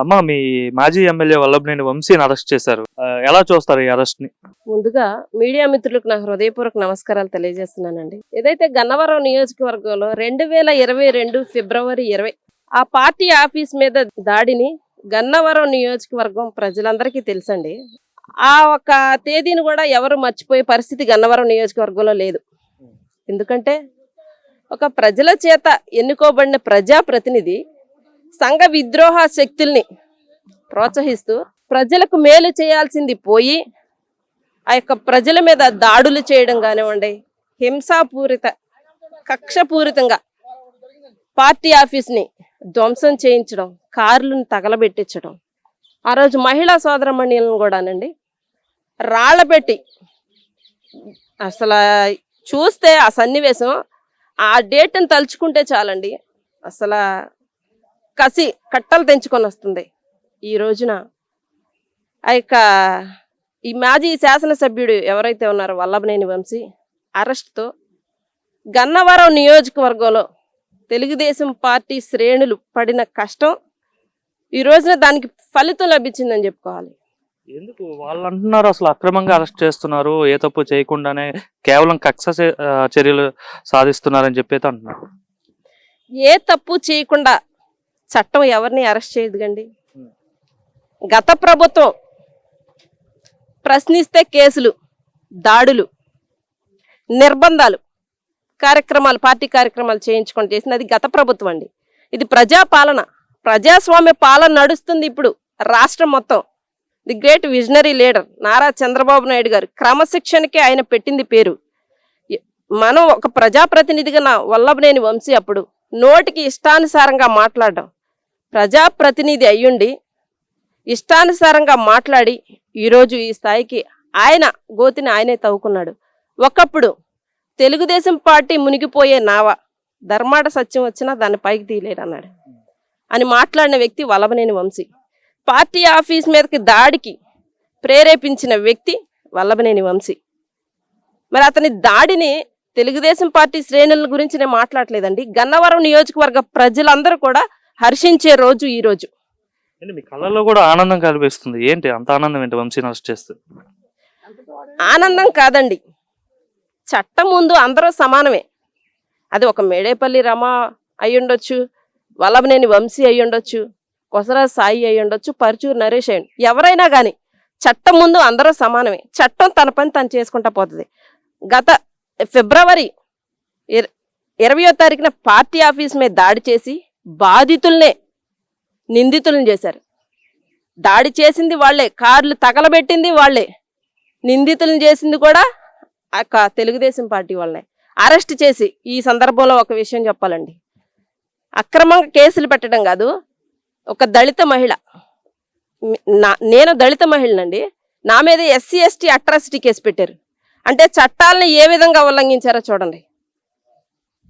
అమ్మ, మీ మాజీ ఎమ్మెల్యే వల్లభనేని వంశీని అరెస్ట్ చేశారు. ఎలా చూస్తారు ఈ అరెస్ట్ ని? ముందుగా మీడియా మిత్రులకు నా హృదయపూర్వక నమస్కారాలు తెలియజేస్తున్నానండి. ఏదైతే గన్నవరం నియోజకవర్గంలో 2022 ఫిబ్రవరి 20 ఆ పార్టీ ఆఫీస్ మీద దాడిని గన్నవరం నియోజకవర్గం ప్రజలందరికీ తెలుసండి. ఆ ఒక తేదీని కూడా ఎవరు మర్చిపోయే పరిస్థితి గన్నవరం నియోజకవర్గంలో లేదు. ఎందుకంటే ఒక ప్రజల చేత ఎన్నుకోబడిన ప్రజాప్రతినిధి సంఘ విద్రోహ శక్తుల్ని ప్రోత్సహిస్తూ ప్రజలకు మేలు చేయాల్సింది పోయి ఆ యొక్క ప్రజల మీద దాడులు చేయడం కానివ్వండి, హింసాపూరిత కక్షపూరితంగా పార్టీ ఆఫీస్ని ధ్వంసం చేయించడం, కార్లను తగలబెట్టించడం, ఆ రోజు మహిళా సోదరమణులను కూడానండి రాళ్లబెట్టి, అసలు చూస్తే ఆ సన్నివేశం, ఆ డేట్ని తలుచుకుంటే చాలండి అసలు కసి కట్టలు తెంచుకొని వస్తుంది. ఈ రోజున ఆ యొక్క ఈ మాజీ శాసనసభ్యుడు ఎవరైతే ఉన్నారో వల్లభనేని వంశీ అరెస్ట్తో గన్నవరం నియోజకవర్గంలో తెలుగుదేశం పార్టీ శ్రేణులు పడిన కష్టం ఈ రోజున దానికి ఫలితం లభించిందని చెప్పుకోవాలి. ఎందుకు వాళ్ళు అంటున్నారు అసలు అక్రమంగా అరెస్ట్ చేస్తున్నారు, ఏ తప్పు చేయకుండానే కేవలం కక్ష చర్యలు సాధిస్తున్నారని చెప్పి అంటున్నారు. ఏ తప్పు చేయకుండా చట్టం ఎవరిని అరెస్ట్ చేయదు కండి. గత ప్రభుత్వం ప్రశ్నిస్తే కేసులు, దాడులు, నిర్బంధాలు, కార్యక్రమాలు, పార్టీ కార్యక్రమాలు చేయించుకొని చేసింది అది గత ప్రభుత్వం అండి. ఇది ప్రజాపాలన, ప్రజాస్వామ్య పాలన నడుస్తుంది ఇప్పుడు రాష్ట్రం మొత్తం. The great visionary leader Nara Chandrababu Naidu గారు క్రమశిక్షణకి ఆయన పెట్టింది పేరు. మనం ఒక ప్రజాప్రతినిధిగా నా వల్లభనేని వంశీ అప్పుడు నోటికి ఇష్టానుసారంగా మాట్లాడడం, ప్రజాప్రతినిధి అయ్యుండి ఇష్టానుసారంగా మాట్లాడి ఈరోజు ఈ స్థాయికి ఆయన గోతిని ఆయనే తవ్వుకున్నాడు. ఒకప్పుడు తెలుగుదేశం పార్టీ మునిగిపోయే నావ, ధర్మాట సత్యం వచ్చినా దాన్ని పైకి తీయలేడన్నాడు అని మాట్లాడిన వ్యక్తి వల్లభనేని వంశీ. పార్టీ ఆఫీస్ మీదకి దాడికి ప్రేరేపించిన వ్యక్తి వల్లభనేని వంశీ. మరి అతని దాడిని తెలుగుదేశం పార్టీ శ్రేణుల గురించి నేను మాట్లాడలేదండి. గన్నవరం నియోజకవర్గ ప్రజలందరూ కూడా హర్షించే రోజు ఈ రోజు. మీ కళ్ళల్లో కూడా ఆనందం కనిపిస్తుంది. ఏంటి అంత ఆనందం ఏంటి వంశీని అరెస్ట్ చేస్తే? ఆనందం కాదండి, చట్టం ముందు అందరూ సమానమే. అది ఒక మేడేపల్లి రమ అయ్యుండొచ్చు, వల్లభనేని వంశీ అయ్యుండొచ్చు, కొసరాజు సాయి అయ్యుండొచ్చు, పరుచూరు నరేష్ అయ్యండి, ఎవరైనా కానీ చట్టం ముందు అందరూ సమానమే. చట్టం తన పని తను చేసుకుంటా పోతుంది. గత ఫిబ్రవరి 20వ తారీఖున పార్టీ ఆఫీస్ మీద దాడి చేసి బాధితుల్నే నిందితులను చేశారు. దాడి చేసింది వాళ్లే, కార్లు తగలబెట్టింది వాళ్లే, నిందితులను చేసింది కూడా ఆ తెలుగుదేశం పార్టీ వాళ్ళనే. అరెస్ట్ చేసి ఈ సందర్భంలో ఒక విషయం చెప్పాలండి, అక్రమంగా కేసులు పెట్టడం కాదు, ఒక దళిత మహిళ, నేను దళిత మహిళనండి, నా మీద SC/ST అట్రాసిటీ కేసు పెట్టారు. అంటే చట్టాలను ఏ విధంగా ఉల్లంఘించారో చూడండి.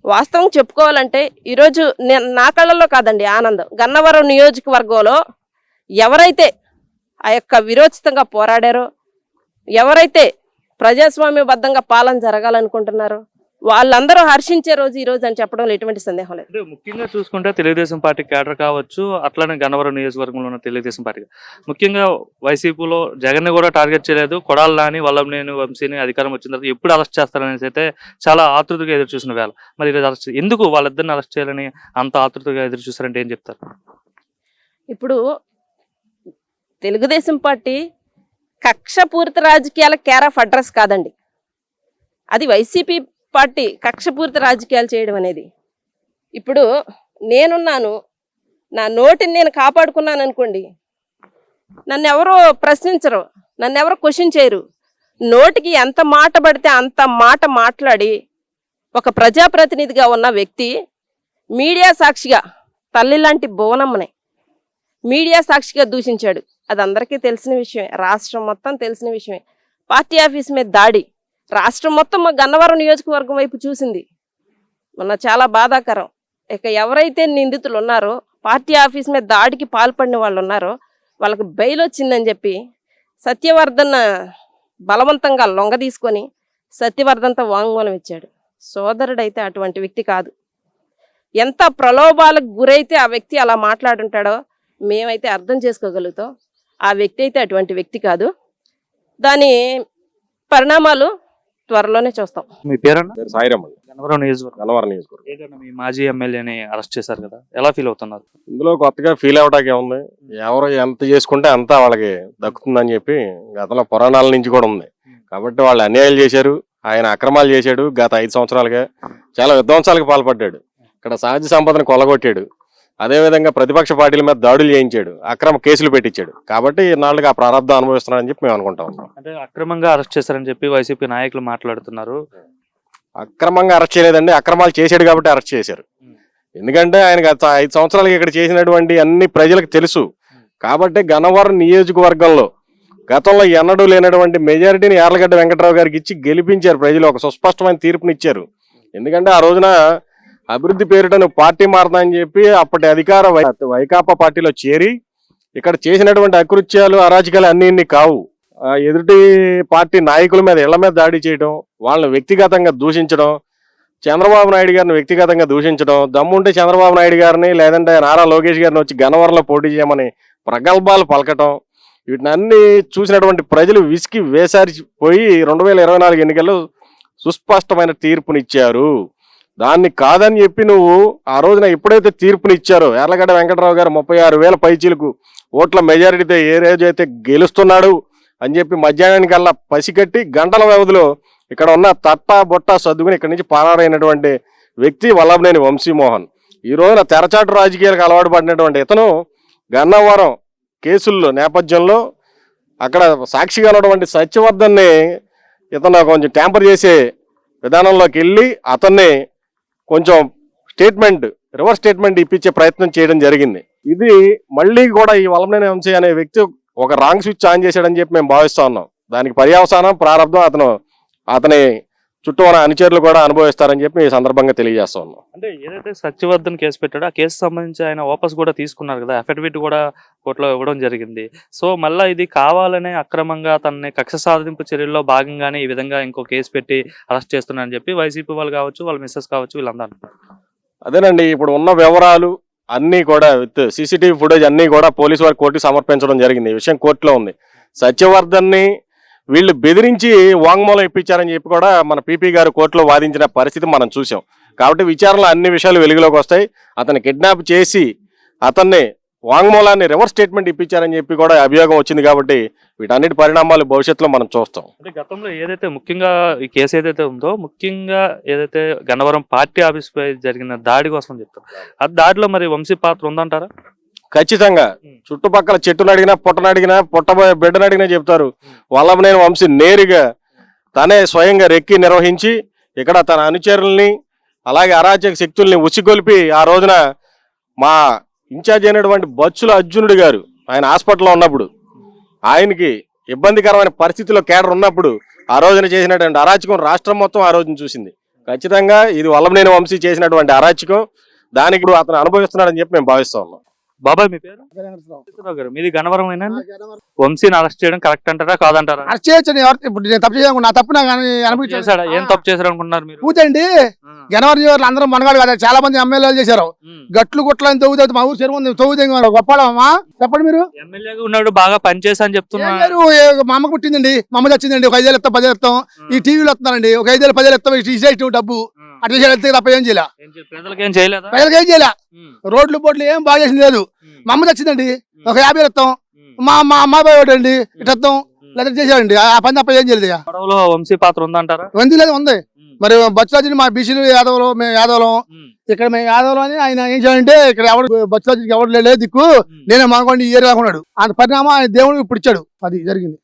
వాస్తవం చెప్పుకోవాలంటే ఈరోజు నా కళ్ళల్లో కాదండి ఆనందం, గన్నవరం నియోజకవర్గంలో ఎవరైతే ఆ యొక్క విరోచితంగా పోరాడారో, ఎవరైతే ప్రజాస్వామ్యబద్ధంగా పాలన జరగాలనుకుంటున్నారో వాళ్ళందరూ హర్షించే రోజు ఈ రోజు అని చెప్పడంలో ఎటువంటి సందేహం లేదు. ముఖ్యంగా చూసుకుంటే తెలుగుదేశం పార్టీ కేడర్ కావచ్చు, అట్లానే గన్నవరం నియోజకవర్గంలో ఉన్న తెలుగుదేశం పార్టీ, ముఖ్యంగా వైసీపీలో జగన్ కూడా టార్గెట్ చేయలేదు, కొడాలి నాని వల్లభనేని వంశీని అధికారం వచ్చిన తర్వాత ఎప్పుడు అరెస్ట్ చేస్తారనేసి అయితే చాలా ఆతృతగా ఎదురు చూసిన వేళ మరి ఈరోజు అరెస్ట్ ఎందుకు వాళ్ళిద్దరిని అరెస్ట్ చేయాలని అంత ఆతృతగా ఎదురు చూస్తారంటే ఏం చెప్తారు? ఇప్పుడు తెలుగుదేశం పార్టీ కక్షపూరిత రాజకీయాల కేర్ ఆఫ్ అడ్రస్ కాదండి. అది వైసీపీ పార్టీ కక్షపూరిత రాజకీయాలు చేయడం అనేది. ఇప్పుడు నేనున్నాను, నా నోటిని నేను కాపాడుకున్నాను అనుకోండి, నన్ను ఎవరో ప్రశ్నించరు, నన్ను ఎవరో క్వశ్చన్ చేయరు. నోటికి ఎంత మాట పడితే అంత మాట మాట్లాడి ఒక ప్రజాప్రతినిధిగా ఉన్న వ్యక్తి మీడియా సాక్షిగా తల్లి లాంటి భువనమ్మని మీడియా సాక్షిగా దూషించాడు. అది అందరికీ తెలిసిన విషయమే, రాష్ట్రం మొత్తం తెలిసిన విషయమే. పార్టీ ఆఫీస్ మీద దాడి రాష్ట్రం మొత్తం మా గన్నవరం నియోజకవర్గం వైపు చూసింది. మొన్న చాలా బాధాకరం. ఇక ఎవరైతే నిందితులు ఉన్నారో, పార్టీ ఆఫీస్ మీద దాడికి పాల్పడిన వాళ్ళు ఉన్నారో వాళ్ళకి బెయిల్ వచ్చిందని చెప్పి సత్యవర్ధన్ బలవంతంగా లొంగ తీసుకొని సత్యవర్ధన్తో వాంగ్మూలం ఇచ్చాడు. సోదరుడైతే అటువంటి వ్యక్తి కాదు. ఎంత ప్రలోభాలకు గురైతే ఆ వ్యక్తి అలా మాట్లాడుంటాడో మేమైతే అర్థం చేసుకోగలుగుతాం. ఆ వ్యక్తి అయితే అటువంటి వ్యక్తి కాదు. దాని పరిణామాలు త్వరలోనే చూస్తాం. మీ పేరన్నా? పేరు సాయిరామ్ అండి, గన్నవరం నియోజకవర్గం. గన్నవరం నియోజకవర్గం. ఏదన్నా మీ మాజీ ఎమ్మెల్యేని అరెస్ట్ చేశారు కదా, ఎలా ఫీల్ అవుతున్నారు? ఇందులో కొత్తగా ఫీల్ అవటానికి ఏముంది, ఎవరు ఎంత చేసుకుంటే అంత వాళ్ళకి దక్కుతుందని చెప్పి గతంలో పురాణాల నుంచి కూడా ఉంది. కాబట్టి వాళ్ళు అన్యాయాలు చేశారు, ఆయన అక్రమాలు చేశాడు. గత 5 సంవత్సరాలుగా చాలా విధ్వంసాలకు పాల్పడ్డాడు. ఇక్కడ సహజ సంపదను కొల్లగొట్టాడు. అదేవిధంగా ప్రతిపక్ష పార్టీల మీద దాడులు చేయించాడు, అక్రమ కేసులు పెట్టించాడు. కాబట్టి ఇన్నాళ్ళకి ఆ ప్రారంభం అనుభవిస్తున్నారని చెప్పి మేము అనుకుంటా ఉన్నాం. అంటే అక్రమంగా అరెస్ట్ చేశారని చెప్పి వైసీపీ నాయకులు మాట్లాడుతున్నారు. అక్రమంగా అరెస్ట్ చేయలేదండి, అక్రమాలు చేశాడు కాబట్టి అరెస్ట్ చేశారు. ఎందుకంటే ఆయన గత 5 సంవత్సరాలకి ఇక్కడ చేసినటువంటి అన్ని ప్రజలకు తెలుసు. కాబట్టి గన్నవరం నియోజకవర్గంలో గతంలో ఎన్నడూ లేనటువంటి మెజారిటీని యార్లగడ్డ వెంకట్రావు గారికి ఇచ్చి గెలిపించారు ప్రజలు. ఒక సుస్పష్టమైన తీర్పునిచ్చారు. ఎందుకంటే ఆ రోజున అభివృద్ధి పేరిట నువ్వు పార్టీ మారదని చెప్పి అప్పటి అధికార వైకాపా పార్టీలో చేరి ఇక్కడ చేసినటువంటి అకృత్యాలు, అరాచకాలు అన్ని కావు. ఎదుటి పార్టీ నాయకుల మీద, ఇళ్ల మీద దాడి చేయడం, వాళ్ళని వ్యక్తిగతంగా దూషించడం, చంద్రబాబు నాయుడు గారిని వ్యక్తిగతంగా దూషించడం, దమ్ముంటే చంద్రబాబు నాయుడు గారిని లేదంటే నారా లోకేష్ గారిని వచ్చి గన్నవరంలో పోటీ చేయమని ప్రగల్భాలు పలకటం, వీటిని అన్ని చూసినటువంటి ప్రజలు విసికి వేసారిపోయి 2024 ఎన్నికల్లో సుస్పష్టమైన తీర్పునిచ్చారు. దాన్ని కాదని చెప్పి నువ్వు ఆ రోజున ఎప్పుడైతే తీర్పునిచ్చారో యార్లగడ్డ వెంకటరావు గారు 36,000 పైచీలకు ఓట్ల మెజారిటీతో ఏ రోజైతే గెలుస్తున్నాడు అని చెప్పి మధ్యాహ్నానికల్లా పసిగట్టి గంటల వ్యవధిలో ఇక్కడ ఉన్న తట్టా బొట్టా సర్దుకుని ఇక్కడి నుంచి పారాడైనటువంటి వ్యక్తి వల్లభనేని వంశీమోహన్. ఈ రోజున తెరచాటు రాజకీయాలకు అలవాటు పడినటువంటి ఇతను గన్నవరం కేసుల్లో నేపథ్యంలో అక్కడ సాక్షిగా ఉన్నటువంటి సత్యవర్ధన్ని ఇతను కొంచెం ట్యాంపర్ చేసే విధానంలోకి వెళ్ళి అతన్ని కొంచెం రివర్స్ స్టేట్మెంట్ ఇప్పించే ప్రయత్నం చేయడం జరిగింది. ఇది మళ్ళీ కూడా ఈ వల్లభనేని వంశీ అనే వ్యక్తి ఒక రాంగ్ స్విచ్ ఆన్ చేశాడని చెప్పి మేము భావిస్తా ఉన్నాం. దానికి పర్యవసానం, ప్రారంభం అతని చుట్టూ ఉన్న అనుచరులు కూడా అనుభవిస్తారని చెప్పి ఈ సందర్భంగా తెలియజేస్తా ఉన్నాం. అంటే ఏదైతే సత్యవర్ధన్ కేసు పెట్టాడో ఆ కేసు సంబంధించి ఆయన వాపస్ కూడా తీసుకున్నారు కదా, అఫిడవిట్ కూడా కోర్టులో ఇవ్వడం జరిగింది. సో మళ్ళీ ఇది కావాలనే అక్రమంగా తనని కక్ష సాధింపు చర్యల్లో భాగంగానే ఈ విధంగా ఇంకో కేసు పెట్టి అరెస్ట్ చేస్తున్నారని చెప్పి వైసీపీ వాళ్ళు కావచ్చు, వాళ్ళ మిస్సెస్ కావచ్చు, వీళ్ళందరూ అంటున్నారు. అదేనండి, ఇప్పుడు ఉన్న వివరాలు అన్నీ కూడా విత్ సీసీటీవీ ఫుటేజ్ అన్నీ కూడా పోలీసు వారి కోర్టుకి సమర్పించడం జరిగింది. ఈ విషయం కోర్టులో ఉంది. సత్యవర్ధన్ని వీళ్ళు బెదిరించి వాంగ్మూలం ఇప్పించారని చెప్పి కూడా మన పీపీ గారు కోర్టులో వాదించిన పరిస్థితి మనం చూసాం. కాబట్టి విచారణలో అన్ని విషయాలు వెలుగులోకి వస్తాయి. అతన్ని కిడ్నాప్ చేసి అతన్ని వాంగ్మూలాన్ని రివర్స్ స్టేట్మెంట్ ఇప్పించారని చెప్పి కూడా అభియోగం వచ్చింది. కాబట్టి వీటన్నిటి పరిణామాలు భవిష్యత్తులో మనం చూస్తాం. అంటే గతంలో ఏదైతే ముఖ్యంగా ఈ కేసు ఏదైతే ఉందో, ముఖ్యంగా ఏదైతే గన్నవరం పార్టీ ఆఫీస్ పై జరిగిన దాడి కోసం చెప్తారు, ఆ దాడిలో మరి వంశీ పాత్ర ఉందంటారా? ఖచ్చితంగా. చుట్టుపక్కల చెట్టును అడిగినా, పుట్టను అడిగినా, పుట్టబోయే బిడ్డను అడిగినా చెప్తారు. వల్లభనేని వంశీ నేరుగా తనే స్వయంగా రెక్కి నిర్వహించి ఇక్కడ తన అనుచరుల్ని అలాగే అరాచక శక్తుల్ని ఉసిగొల్పి ఆ రోజున మా ఇన్ఛార్జ్ అయినటువంటి బచ్చుల అర్జునుడు గారు ఆయన హాస్పిటల్లో ఉన్నప్పుడు, ఆయనకి ఇబ్బందికరమైన పరిస్థితిలో కేడర్ ఉన్నప్పుడు ఆ రోజున చేసినటువంటి అరాచకం రాష్ట్రం మొత్తం ఆ రోజున చూసింది. ఖచ్చితంగా ఇది వల్లభనేని వంశీ చేసినటువంటి అరాచకం. దానికి ఇప్పుడు అతను అనుభవిస్తున్నాడని చెప్పి మేము భావిస్తా ఉన్నాం. బాబాయ్ మీ పేరు? గారు మీది గన్నవరం అయినా? వంశీని అరెస్ట్ చేయడం కరెక్ట్ అంటారా కాదంటారా? అరెస్ట్ చేయొచ్చు. ఇప్పుడు నేను తప్పు చేయను, నా తప్పు నాకు చేశాడా? ఏం తప్పు చేశారు అనుకుంటున్నారు మీరు? పూజండి జనవరి నియోజకవర్గం అందరూ మనగాడు కదా, చాలా మంది ఎమ్మెల్యేలు చేశారు. గట్లు గుట్లని తవ్వుతావు, మా ఊరు చెరువు ఉంది, తవ్వుతాం గొప్పడమ్మా. చెప్పండి మీరు. ఎమ్మెల్యేగా ఉన్నాడు, బాగా పనిచేసా అని చెప్తున్నారు. మా అమ్మకు పుట్టిందండి, మా అమ్మ వచ్చిందండి. ఒక 5 ఏళ్ళు ఇస్తాం, 10 ఏళ్ళు ఇస్తాం. ఈ టీవీలో వస్తున్నారండి, ఒక 5 ఏళ్ళు 10 ఏళ్ళు ఇస్తాం డబ్బు. అట్లా చేస్తే తప్ప ఏం చేయలే, ప్రజలకేం చేయలేదు. ప్రజలకి ఏం చేయలే. రోడ్లు బోట్లు ఏం బాగా చేసింది లేదు. మా అమ్మ వచ్చిందండి, ఒక 50 ఏళ్ళు ఇస్తాం. మా అమ్మాయి ఒకటండి ఇట్లా ఇస్తాం, లేదా చేసాడండి. ఆ పని తప్ప ఏం చేయలేదు. గొడవలో వంశీ పాత్ర ఉందంటారా? వంది లేదు, ఉంది. మరి బచ్చురాజుని మా బీసీలు యాదవులు, మేము యాదవులం. ఇక్కడ మేము యాదవులు అని ఆయన ఏం చేయాలంటే ఇక్కడ ఎవరు బచ్చురాజుకి ఎవరు లేదు దిక్కు, నేనే మాకోండి ఈ ఏరియా ఉన్నాడు. అంత పరిణామం ఆయన దేవుడు ఇప్పుడు ఇచ్చాడు. అది జరిగింది.